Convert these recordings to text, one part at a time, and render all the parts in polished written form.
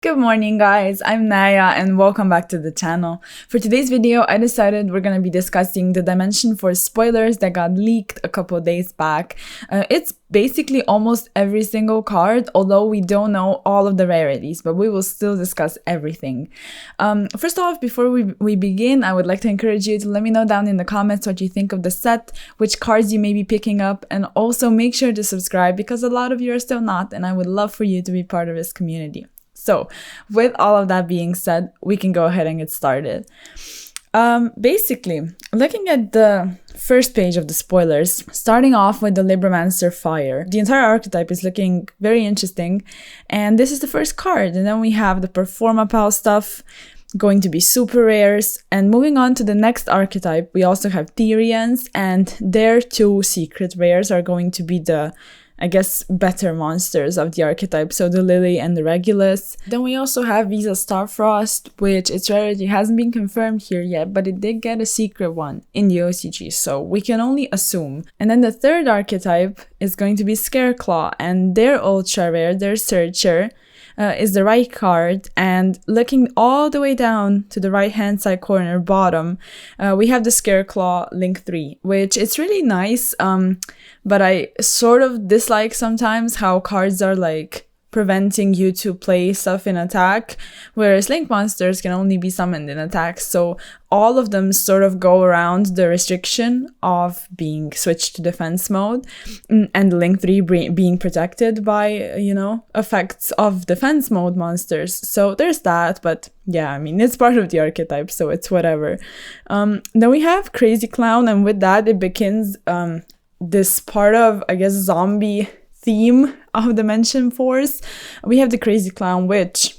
Good morning guys, I'm Naya and welcome back to the channel. For today's video, I decided we're going to be discussing the Dimension Force spoilers that got leaked a couple days back. It's basically almost every single card, although we don't know all of the rarities, but we will still discuss everything. First off, before we begin, I would like to encourage you to let me know down in the comments what you think of the set, which cards you may be picking up, and also make sure to subscribe because a lot of you are still not, and I would love for you to be part of this community. So, with all of that being said, we can go ahead and get started. Basically, looking at the first page of the spoilers, starting off with the Libromancer Fire. The entire archetype is looking very interesting, and this is the first card. And then we have the Performapal stuff, going to be super rares. And moving on to the next archetype, we also have Therians, and their two secret rares are going to be the, I guess, better monsters of the archetype, so the Lily and the Regulus. Then we also have Visa Starfrost, which its rarity hasn't been confirmed here yet, but it did get a secret one in the OCG, so we can only assume. And then the third archetype is going to be Scareclaw, and their ultra rare, their Searcher, is the right card. And looking all the way down to the right hand side corner bottom, we have the Scareclaw Link 3, which it's really nice, but I sort of dislike sometimes how cards are like preventing you to play stuff in attack, whereas Link monsters can only be summoned in attack, so all of them sort of go around the restriction of being switched to defense mode, and Link 3 being protected by, you know, effects of defense mode monsters. So there's that, but yeah, I mean, it's part of the archetype, so it's whatever. Then we have Crazy Clown, and with that it begins this part of, I guess, zombie theme of Dimension Force. We have the Crazy Clown, which,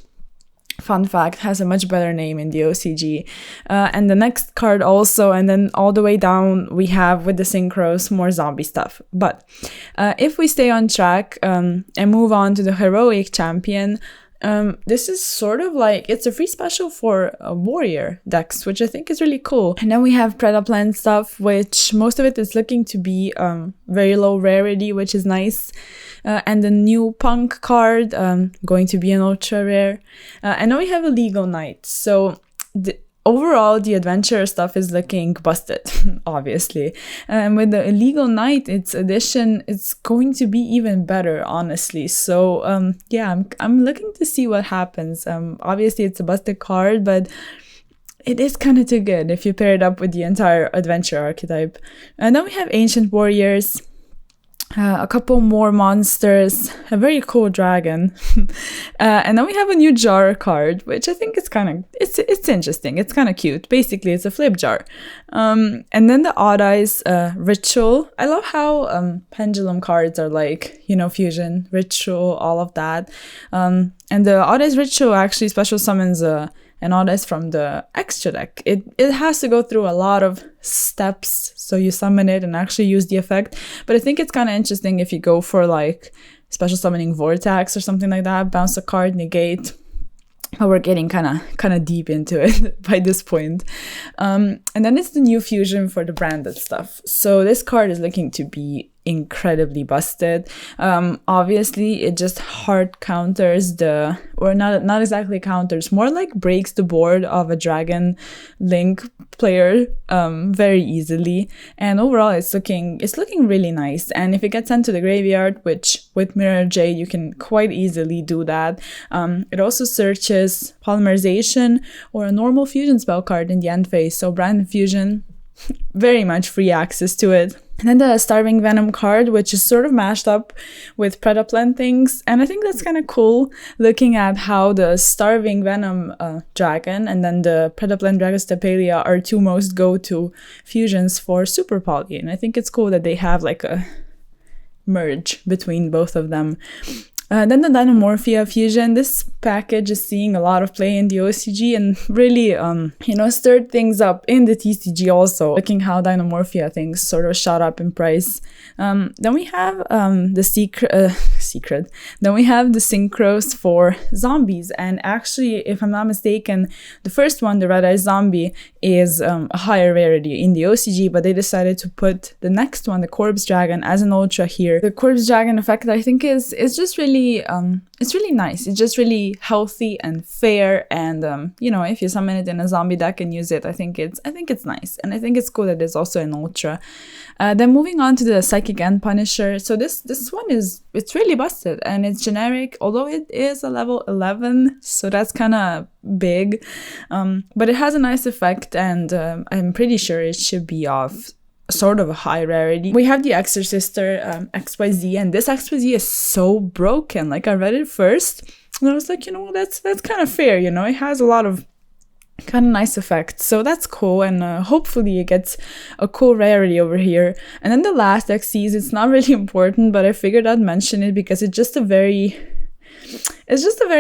fun fact, has a much better name in the OCG. And the next card also, and then all the way down we have with the Synchros more zombie stuff. But if we stay on track and move on to the Heroic Champion, this is sort of like, it's a free special for warrior decks, which I think is really cool. And then we have Predaplan stuff, which most of it is looking to be very low rarity, which is nice. And the new Punk card, going to be an ultra rare. And then we have Illegal Knight. So overall, the adventure stuff is looking busted, obviously. And with the Illegal Knight, its addition, it's going to be even better, honestly. So, yeah, I'm looking to see what happens. Obviously, it's a busted card, but it is kind of too good if you pair it up with the entire adventure archetype. And then we have Ancient Warriors. A couple more monsters, a very cool dragon, and then we have a new jar card, which I think is kind of, it's interesting, it's kind of cute. Basically, it's a flip jar. And then the Odd Eyes Ritual. I love how pendulum cards are like, you know, fusion, ritual, all of that. And the Odd Eyes Ritual actually special summons an Odd Eyes from the extra deck. It has to go through a lot of steps, so you summon it and actually use the effect. But I think it's kind of interesting if you go for like special summoning Vortex or something like that, bounce a card, negate. But we're getting kind of deep into it by this point. And then it's the new fusion for the branded stuff. So this card is looking to be incredibly busted. Obviously, it just hard counters the, or not exactly counters, more like breaks the board of a Dragon Link player very easily. And overall, it's looking really nice. And if it gets sent to the graveyard, which with Mirror Jade you can quite easily do that, it also searches Polymerization or a normal fusion spell card in the end phase. So Brand Fusion, very much free access to it. And then the Starving Venom card, which is sort of mashed up with Predaplan things. And I think that's kind of cool, looking at how the Starving Venom dragon and then the Predaplan Dragostapelia are two most go-to fusions for Super Poly. And I think it's cool that they have like a merge between both of them. Then the Dynamorphia fusion. This package is seeing a lot of play in the OCG and really, you know, stirred things up in the TCG also, looking how Dynamorphia things sort of shot up in price. Then we have the secret. Then we have the Synchros for zombies. And actually, if I'm not mistaken, the first one, the Red Eye Zombie, is a higher rarity in the OCG, but they decided to put the next one, the Corpse Dragon, as an ultra here. The Corpse Dragon effect, I think, is just really it's really nice. It's just really healthy and fair, and you know, if you summon it in a zombie deck and use it, I think it's nice, and I think it's cool that it's also an ultra. Then moving on to the Psychic End Punisher. So this one it's really busted, and it's generic, although it is a level 11, so that's kind of big, but it has a nice effect, and I'm pretty sure it should be of sort of a high rarity. We have the Exorcister XYZ, and this XYZ is so broken. Like, I read it first and I was like, you know, that's kind of fair, you know, it has a lot of kind of nice effects, so that's cool, and hopefully it gets a cool rarity over here. And then the last XCs, it's not really important, but I figured I'd mention it because it's just a very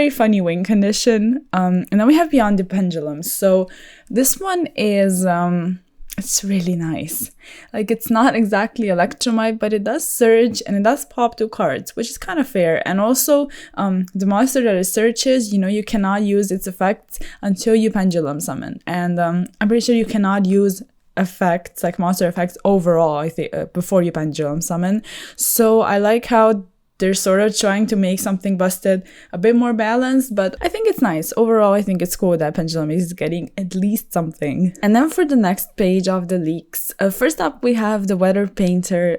funny win condition. And then we have Beyond the Pendulum. So this one is it's really nice. Like, it's not exactly Electromite, but it does surge and it does pop 2 cards, which is kind of fair. And also, the monster that it searches, you know, you cannot use its effects until you Pendulum Summon. And I'm pretty sure you cannot use effects, like monster effects overall, I think, before you Pendulum Summon. So I like how they're sort of trying to make something busted a bit more balanced, but I think it's nice. Overall, I think it's cool that Pendulum is getting at least something. And then for the next page of the leaks, first up we have the Weather Painter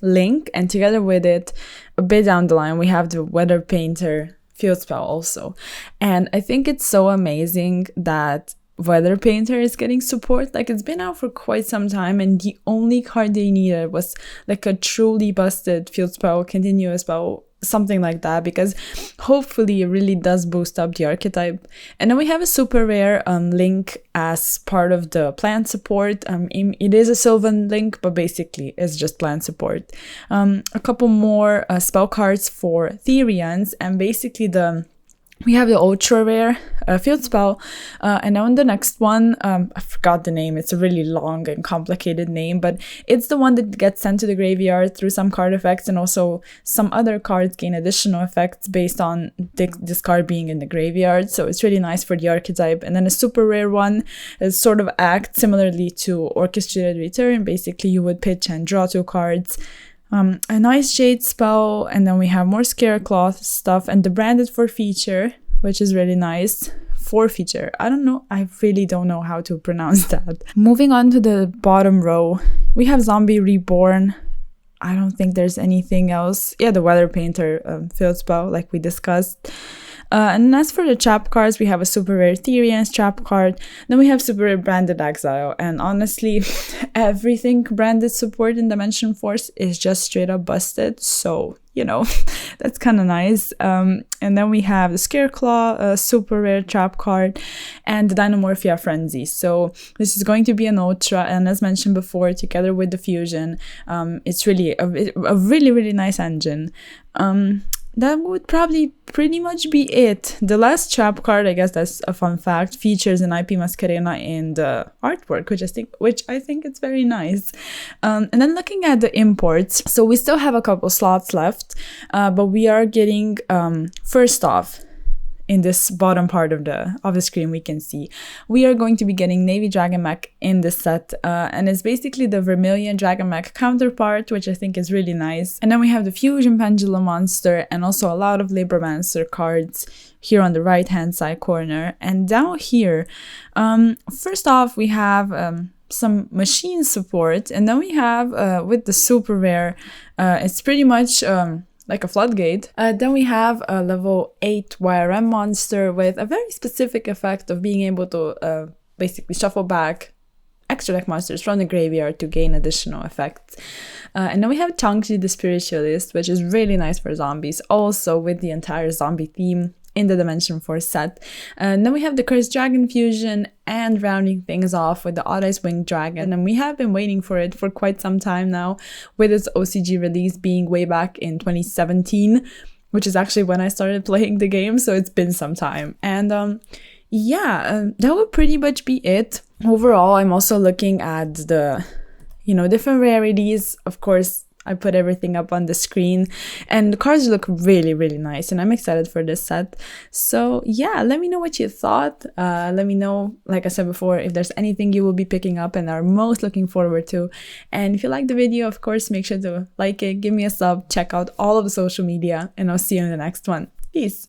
link, and together with it, a bit down the line, we have the Weather Painter field spell also. And I think it's so amazing that Weather Painter is getting support. Like, it's been out for quite some time, and the only card they needed was like a truly busted field spell, continuous spell, something like that, because hopefully it really does boost up the archetype. And then we have a super rare link as part of the plant support. It is a Sylvan link, but basically it's just plant support. A couple more spell cards for Therians, and basically we have the ultra rare field spell, and on the next one, I forgot the name. It's a really long and complicated name, but it's the one that gets sent to the graveyard through some card effects, and also some other cards gain additional effects based on this card being in the graveyard. So it's really nice for the archetype. And then a super rare one is sort of acts similarly to Orchestrated Return. Basically, you would pitch and draw 2 cards. A nice Jade spell, and then we have more Scareclaw stuff, and the Branded for feature, which is really nice. For feature, I really don't know how to pronounce that. Moving on to the bottom row, we have Zombie Reborn. I don't think there's anything else. Yeah, the Weather Painter field spell, like we discussed. And as for the trap cards, we have a super rare Therian's trap card. Then we have super rare Branded Exile. And honestly, everything branded support in Dimension Force is just straight up busted. So, you know, that's kind of nice. And then we have the Scareclaw, super rare trap card, and the Dynamorphia Frenzy. So this is going to be an ultra, and as mentioned before, together with the fusion, it's really a really, really nice engine. That would probably pretty much be it. The last trap card, I guess that's a fun fact, features an IP Masquerena in the artwork, which I think it's very nice. And then looking at the imports, so we still have a couple slots left, but we are getting, first off, in this bottom part of the screen, we can see we are going to be getting Navy Dragon Mech in this set, and it's basically the Vermilion Dragon Mech counterpart, which I think is really nice. And then we have the Fusion Pendulum monster, and also a lot of Libromancer cards here on the right hand side corner. And down here, first off, we have some machine support, and then we have with the super rare, it's pretty much like a floodgate. Then we have a level 8 YRM monster with a very specific effect of being able to basically shuffle back extra deck monsters from the graveyard to gain additional effects. And then we have Changji the Spiritualist, which is really nice for zombies, also with the entire zombie theme in the Dimension Force set. And then we have the Cursed Dragon Fusion, and rounding things off with the Odd Eyes Winged Dragon. And we have been waiting for it for quite some time now, with its OCG release being way back in 2017, which is actually when I started playing the game, so it's been some time. And that would pretty much be it. Overall, I'm also looking at the, different rarities. Of course, I put everything up on the screen, and the cards look really, really nice, and I'm excited for this set. So yeah, let me know what you thought. Let me know, like I said before, if there's anything you will be picking up and are most looking forward to. And if you like the video, of course, make sure to like it, give me a sub, check out all of the social media, and I'll see you in the next one. Peace.